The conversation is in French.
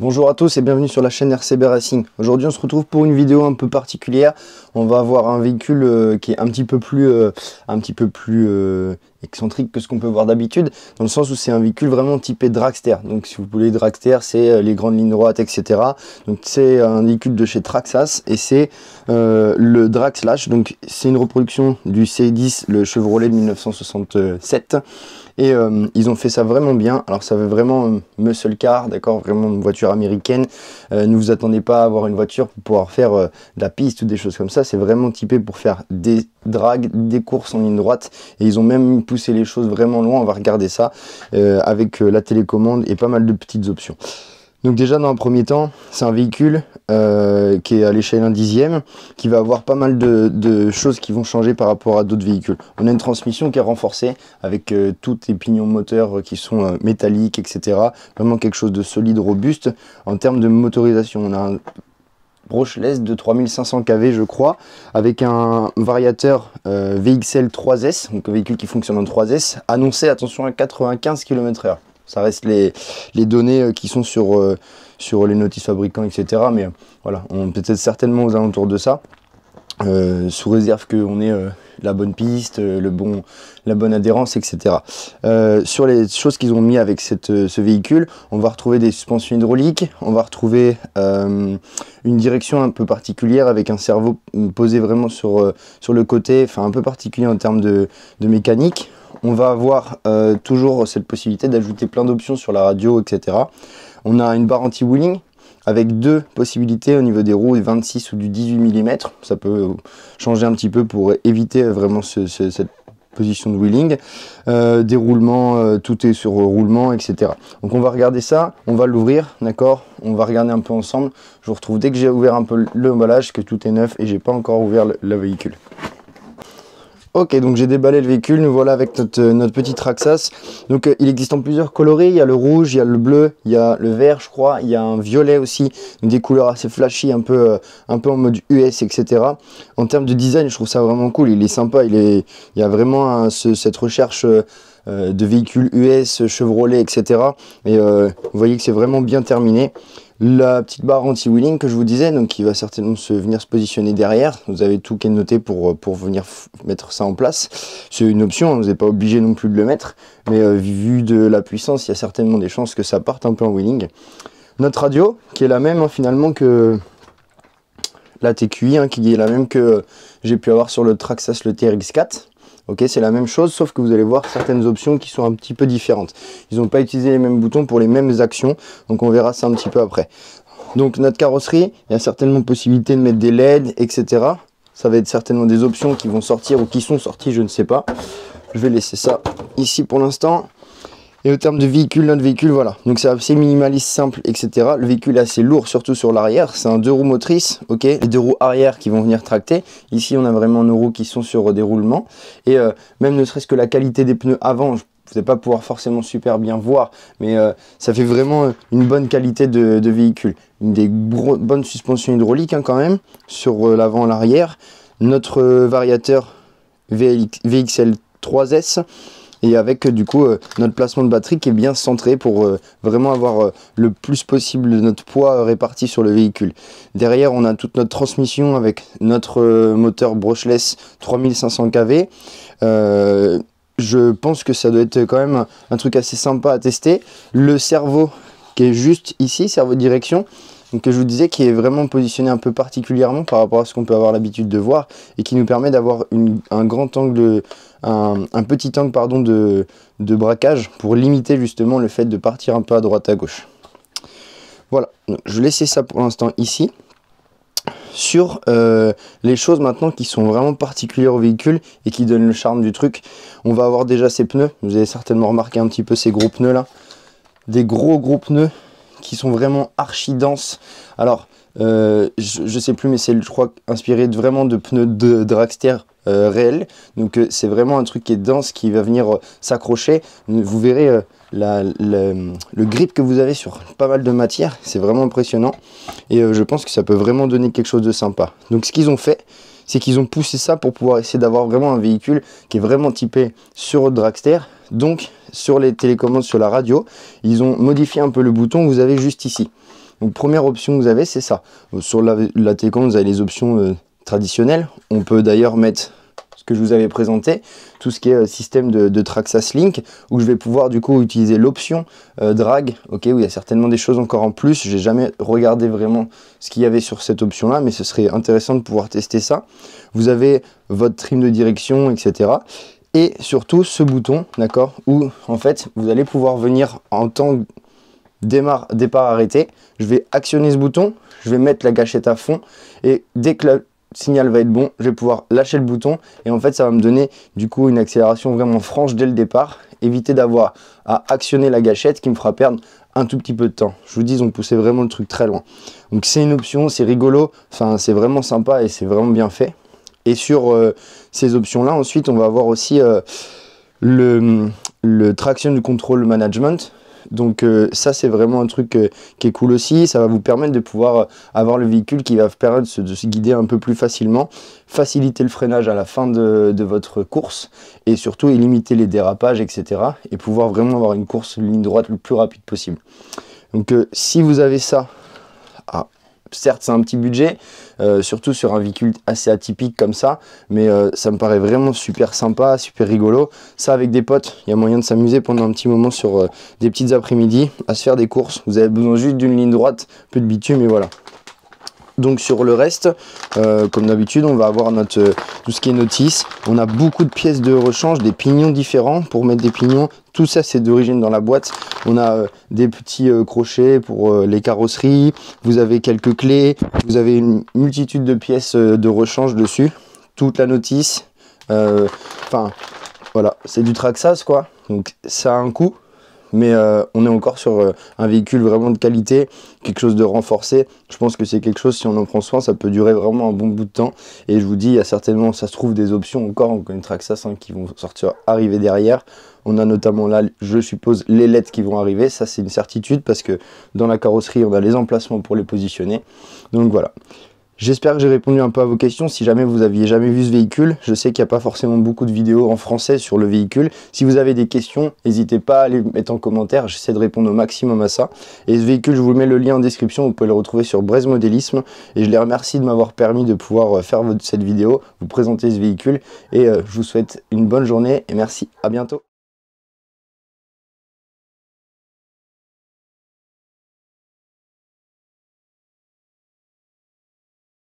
Bonjour à tous et bienvenue sur la chaîne RCB Racing. Aujourd'hui on se retrouve pour une vidéo un peu particulière. On va avoir un véhicule qui est un petit peu plus excentrique que ce qu'on peut voir d'habitude, dans le sens où c'est un véhicule vraiment typé dragster. Donc si vous voulez, dragster c'est les grandes lignes droites, etc. Donc c'est un véhicule de chez Traxxas et c'est le Drag Slash. Donc c'est une reproduction du C10, le Chevrolet de 1967. Et ils ont fait ça vraiment bien. Alors ça veut vraiment muscle car, d'accord, vraiment une voiture américaine. Ne vous attendez pas à avoir une voiture pour pouvoir faire de la piste ou des choses comme ça. C'est vraiment typé pour faire des drags, des courses en ligne droite. Et ils ont même poussé les choses vraiment loin. On va regarder ça avec la télécommande et pas mal de petites options. Donc déjà dans un premier temps, c'est un véhicule qui est à l'échelle 1/10, qui va avoir pas mal de choses qui vont changer par rapport à d'autres véhicules. On a une transmission qui est renforcée avec tous les pignons moteurs qui sont métalliques, etc. Vraiment quelque chose de solide, robuste. En termes de motorisation, on a un brushless de 3500 kV je crois, avec un variateur VXL 3S, donc un véhicule qui fonctionne en 3S, annoncé, attention, à 95 km/h. Ça reste les données qui sont sur les notices fabricants, etc. Mais voilà, on peut être certainement aux alentours de ça, sous réserve qu'on ait la bonne piste, la bonne adhérence, etc. Sur les choses qu'ils ont mis avec ce véhicule, on va retrouver des suspensions hydrauliques, on va retrouver une direction un peu particulière avec un cerveau posé vraiment sur le côté, enfin un peu particulier en termes de mécanique. On va avoir toujours cette possibilité d'ajouter plein d'options sur la radio, etc. On a une barre anti-wheeling avec deux possibilités au niveau des roues, 26 ou du 18 mm. Ça peut changer un petit peu pour éviter vraiment cette position de wheeling. Des roulements, tout est sur roulement, etc. Donc on va regarder ça, on va l'ouvrir, d'accord? On va regarder un peu ensemble. Je vous retrouve dès que j'ai ouvert un peu l'emballage, que tout est neuf et j'ai pas encore ouvert le véhicule. Ok, donc j'ai déballé le véhicule, nous voilà avec notre petit Traxxas. Donc il existe en plusieurs coloris, il y a le rouge, il y a le bleu, il y a le vert je crois, il y a un violet aussi, donc des couleurs assez flashy, un peu en mode US, etc. En termes de design, je trouve ça vraiment cool, il est sympa, il y a vraiment cette recherche de véhicules US, Chevrolet, etc. Et vous voyez que c'est vraiment bien terminé. La petite barre anti-wheeling que je vous disais, donc qui va certainement venir se positionner derrière. Vous avez tout qui est noté pour venir mettre ça en place. C'est une option, vous n'êtes pas obligé non plus de le mettre. Mais vu de la puissance, il y a certainement des chances que ça parte un peu en wheeling. Notre radio, qui est la même finalement que la TQI, qui est la même que j'ai pu avoir sur le Traxxas, le TRX4. Ok, c'est la même chose, sauf que vous allez voir certaines options qui sont un petit peu différentes. Ils n'ont pas utilisé les mêmes boutons pour les mêmes actions, donc on verra ça un petit peu après. Donc notre carrosserie, il y a certainement possibilité de mettre des LED, etc. Ça va être certainement des options qui vont sortir ou qui sont sorties, je ne sais pas. Je vais laisser ça ici pour l'instant. Et au terme de véhicule, notre véhicule, voilà. Donc c'est assez minimaliste, simple, etc. Le véhicule est assez lourd, surtout sur l'arrière. C'est un 2 roues motrices, ok. Les 2 roues arrière qui vont venir tracter. Ici, on a vraiment nos roues qui sont sur des roulements. Et même ne serait-ce que la qualité des pneus avant, vous n'allez pas pouvoir forcément super bien voir, mais ça fait vraiment une bonne qualité de véhicule. Des bonnes suspensions hydrauliques quand même, sur l'avant et l'arrière. Notre variateur VXL 3S. Et avec du coup notre placement de batterie qui est bien centré pour vraiment avoir le plus possible de notre poids réparti sur le véhicule. Derrière on a toute notre transmission avec notre moteur brushless 3500 kV. Je pense que ça doit être quand même un truc assez sympa à tester. Le cerveau qui est juste ici, cerveau de direction, donc que je vous disais, qui est vraiment positionné un peu particulièrement par rapport à ce qu'on peut avoir l'habitude de voir et qui nous permet d'avoir un grand angle, un petit angle pardon, de braquage pour limiter justement le fait de partir un peu à droite à gauche. Voilà, donc, je vais laisser ça pour l'instant ici. Sur les choses maintenant qui sont vraiment particulières au véhicule et qui donnent le charme du truc, on va avoir déjà ces pneus. Vous avez certainement remarqué un petit peu ces gros pneus là, des gros pneus qui sont vraiment archi denses. Alors je sais plus, mais c'est je crois inspiré vraiment de pneus de dragster réels. Donc c'est vraiment un truc qui est dense, qui va venir s'accrocher. Vous verrez le grip que vous avez sur pas mal de matière, c'est vraiment impressionnant. Et je pense que ça peut vraiment donner quelque chose de sympa. Donc ce qu'ils ont fait, c'est qu'ils ont poussé ça pour pouvoir essayer d'avoir vraiment un véhicule qui est vraiment typé sur Dragster. Donc sur les télécommandes, sur la radio, ils ont modifié un peu le bouton que vous avez juste ici. Donc première option que vous avez, c'est ça. Sur la télécommande, vous avez les options traditionnelles. On peut d'ailleurs mettre ce que je vous avais présenté, tout ce qui est système de Traxas Link, où je vais pouvoir du coup utiliser l'option drag, ok, où il y a certainement des choses encore en plus. J'ai jamais regardé vraiment ce qu'il y avait sur cette option là, mais ce serait intéressant de pouvoir tester ça. Vous avez votre trim de direction, etc. Et surtout ce bouton, d'accord, où en fait vous allez pouvoir venir en temps départ arrêté. Je vais actionner ce bouton, je vais mettre la gâchette à fond, et dès que le signal va être bon, je vais pouvoir lâcher le bouton, et en fait ça va me donner du coup une accélération vraiment franche dès le départ, éviter d'avoir à actionner la gâchette qui me fera perdre un tout petit peu de temps. Je vous dis, ils ont poussé vraiment le truc très loin. Donc c'est une option, c'est rigolo, enfin c'est vraiment sympa et c'est vraiment bien fait. Et sur ces options là, ensuite on va avoir aussi le traction control management. Donc ça c'est vraiment un truc qui est cool aussi. Ça va vous permettre de pouvoir avoir le véhicule qui va vous permettre de se guider un peu plus facilement, faciliter le freinage à la fin de votre course, et surtout limiter les dérapages, etc. et pouvoir vraiment avoir une course ligne droite le plus rapide possible. Donc si vous avez ça, certes c'est un petit budget, surtout sur un véhicule assez atypique comme ça, mais ça me paraît vraiment super sympa, super rigolo. Ça avec des potes, il y a moyen de s'amuser pendant un petit moment sur des petites après-midi à se faire des courses. Vous avez besoin juste d'une ligne droite, un peu de bitume et voilà. Donc sur le reste, comme d'habitude, on va avoir tout ce qui est notice. On a beaucoup de pièces de rechange, des pignons différents pour mettre des pignons. Tout ça c'est d'origine dans la boîte. On a des petits crochets pour les carrosseries. Vous avez quelques clés. Vous avez une multitude de pièces de rechange dessus. Toute la notice. Enfin voilà, c'est du Traxas quoi. Donc ça a un coût. Mais on est encore sur un véhicule vraiment de qualité, quelque chose de renforcé. Je pense que c'est quelque chose, si on en prend soin, ça peut durer vraiment un bon bout de temps. Et je vous dis, il y a certainement, ça se trouve, des options encore, on connaît Traxas qui vont arriver derrière. On a notamment là, je suppose, les LED qui vont arriver. Ça, c'est une certitude parce que dans la carrosserie, on a les emplacements pour les positionner. Donc voilà. J'espère que j'ai répondu un peu à vos questions. Si jamais vous aviez jamais vu ce véhicule, je sais qu'il n'y a pas forcément beaucoup de vidéos en français sur le véhicule. Si vous avez des questions, n'hésitez pas à les mettre en commentaire. J'essaie de répondre au maximum à ça. Et ce véhicule, je vous mets le lien en description. Vous pouvez le retrouver sur Breizh Modélisme. Et je les remercie de m'avoir permis de pouvoir faire cette vidéo, vous présenter ce véhicule. Et je vous souhaite une bonne journée et merci. À bientôt.